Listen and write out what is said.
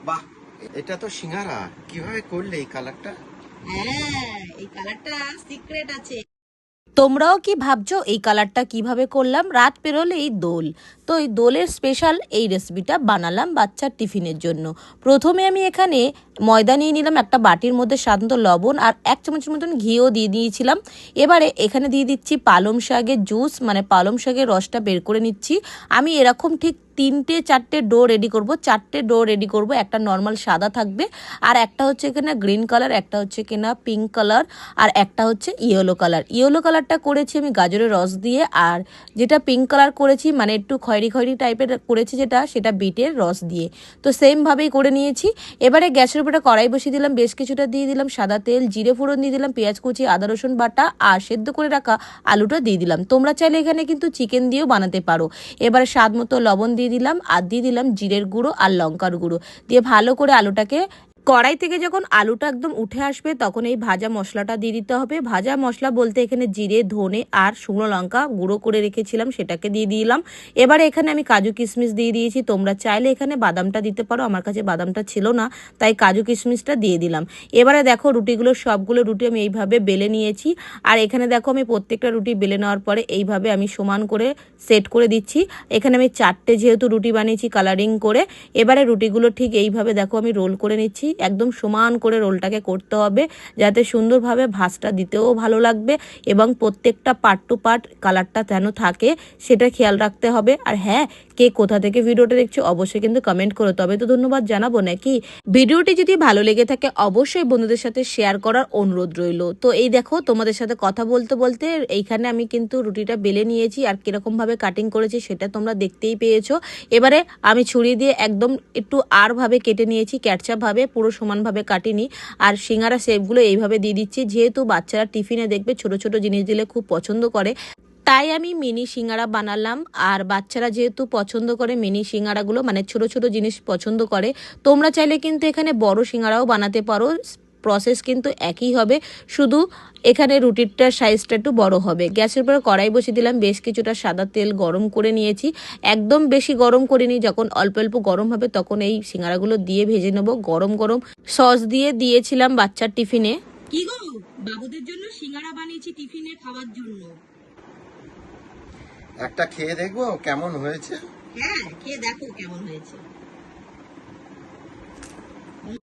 বাহ, এটা তো সিঙ্গারা। কিভাবে করলে এই কালারটা? হ্যাঁ, এই কালারটা সিক্রেট আছে। তোমরাও কি ভাবছো এই কালারটা কিভাবে করলাম? রাত পেরোলেই দোল, তো এই দোলের স্পেশাল এই রেসিপিটা বানালাম বাচ্চার টিফিনের জন্য। প্রথমে আমি এখানে ময়দা নিয়ে নিলাম একটা বাটির মধ্যে, সাধারণত লবণ আর 1 চামচের মতন ঘিও দিয়ে দিয়েছিলাম। এবারে এখানে দিয়ে দিচ্ছি পালং শাকের জুস, মানে পালং শাকের রসটা বের করে নিচ্ছি। আমি এরকম ঠিক 3-4টে ডো রেডি করব, 4টে ডো রেডি করব। একটা নর্মাল সাদা থাকবে, আর একটা হচ্ছে কিনা গ্রিন কালার, একটা হচ্ছে কিনা পিঙ্ক কালার, আর একটা হচ্ছে ইয়েলো কালার। ইয়েলো কালারটা করেছি আমি গাজরের রস দিয়ে, আর যেটা পিঙ্ক কালার করেছি মানে একটু খয়েরি খয়েরি টাইপের করেছি যেটা, সেটা বিটের রস দিয়ে। তো সেমভাবেই করে নিয়েছি। এবারে গ্যাসের উপরে কড়াই বসিয়ে দিলাম, বেশ কিছুটা দিয়ে দিলাম সাদা তেল, জিরে ফোড়ন দিয়ে দিলাম, পেঁয়াজ কুচি, আদা রসুন বাটা, আর সেদ্ধ করে রাখা আলুটা দিয়ে দিলাম। তোমরা চাইলে এখানে কিন্তু চিকেন দিয়েও বানাতে পারো। এবার স্বাদ মতো লবণ দিয়ে দিলাম, আর দিয়ে দিলাম জিরের গুঁড়ো আর লঙ্কার গুঁড়ো দিয়ে ভালো করে আলুটাকে, কড়াই থেকে যখন আলুটা একদম উঠে আসবে তখন এই ভাজা মশলাটা দিয়ে দিতে হবে। ভাজা মশলা বলতে এখানে জিরে, ধনে আর শুকনো লঙ্কা গুঁড়ো করে রেখেছিলাম, সেটাকে দিয়ে দিলাম। এবারে এখানে আমি কাজু কিশমিশ দিয়ে দিয়েছি, তোমরা চাইলে এখানে বাদামটা দিতে পারো, আমার কাছে বাদামটা ছিল না তাই কাজু কিশমিশটা দিয়ে দিলাম। এবারে দেখো রুটিগুলো, সবগুলো রুটি আমি এইভাবে বেলে নিয়েছি। আর এখানে দেখো আমি প্রত্যেকটা রুটি বেলে নেওয়ার পরে এইভাবে আমি সমান করে সেট করে দিচ্ছি। এখানে আমি 4টে যেহেতু রুটি বানিয়েছি কালারিং করে, এবারে রুটিগুলো ঠিক এইভাবে দেখো আমি রোল করে নিচ্ছি। একদম সমান করে রোলটাকে করতে হবে যাতে সুন্দরভাবে ভাঁজটা দিতেও ভালো লাগবে এবং প্রত্যেকটা পার্ট টু পার্ট কালারটা যেন থাকে সেটা খেয়াল রাখতে হবে। আর হ্যাঁ, কে কোথা থেকে ভিডিওটা দেখছো অবশ্যই কিন্তু কমেন্ট করো, তবে তো ধন্যবাদ জানাবো নাকি। ভিডিওটি যদি ভালো লেগে থাকে অবশ্যই বন্ধুদের সাথে শেয়ার করার অনুরোধ রইল। তো এই দেখো তোমাদের সাথে কথা বলতে বলতে এইখানে আমি কিন্তু রুটিটা বেলে নিয়েছি, আর কিরকমভাবে কাটিং করেছি সেটা তোমরা দেখতেই পেয়েছো। এবারে আমি ছুরি দিয়ে একদম একটু ভাবে কেটে নিয়েছি, ক্যাটচাপভাবে, পুরো সমানভাবে কাটিনি। আর সিঙ্গারা শেপগুলো এইভাবে দিয়ে দিচ্ছি, যেহেতু বাচ্চারা টিফিনে দেখবে ছোট ছোট জিনিস দিলে খুব পছন্দ করে, তাই আমি মিনি সিঙ্গারা বানালাম। আর বাচ্চারা যেহেতু পছন্দ করে মিনি সিঙ্গারাগুলো, মানে ছোট ছোট জিনিস পছন্দ করে, তোমরা চাইলে কিন্তু এখানে বড় সিঙ্গারাও বানাতে পারো। প্রসেস কিন্তু একই হবে, শুধু এখানে রুটিটার সাইজটা একটু বড় হবে। গ্যাসের উপরে কড়াই বসিয়ে দিলাম, বেশ কিছুটা সাদা তেল গরম করে নিয়েছি। একদম বেশি গরম করিনি, যখন অল্প অল্প গরম হবে তখন এই সিঙ্গারাগুলো দিয়ে ভেজে নেব। গরম গরম সস দিয়ে দিয়েছিলাম বাচ্চার টিফিনে। কি গো, বাবুদের জন্য সিঙ্গারা বানিয়েছি টিফিনে খাওয়ার জন্য। একটা খেয়ে দেখবো কেমন হয়েছে। হ্যাঁ, খেয়ে দেখো কেমন হয়েছে।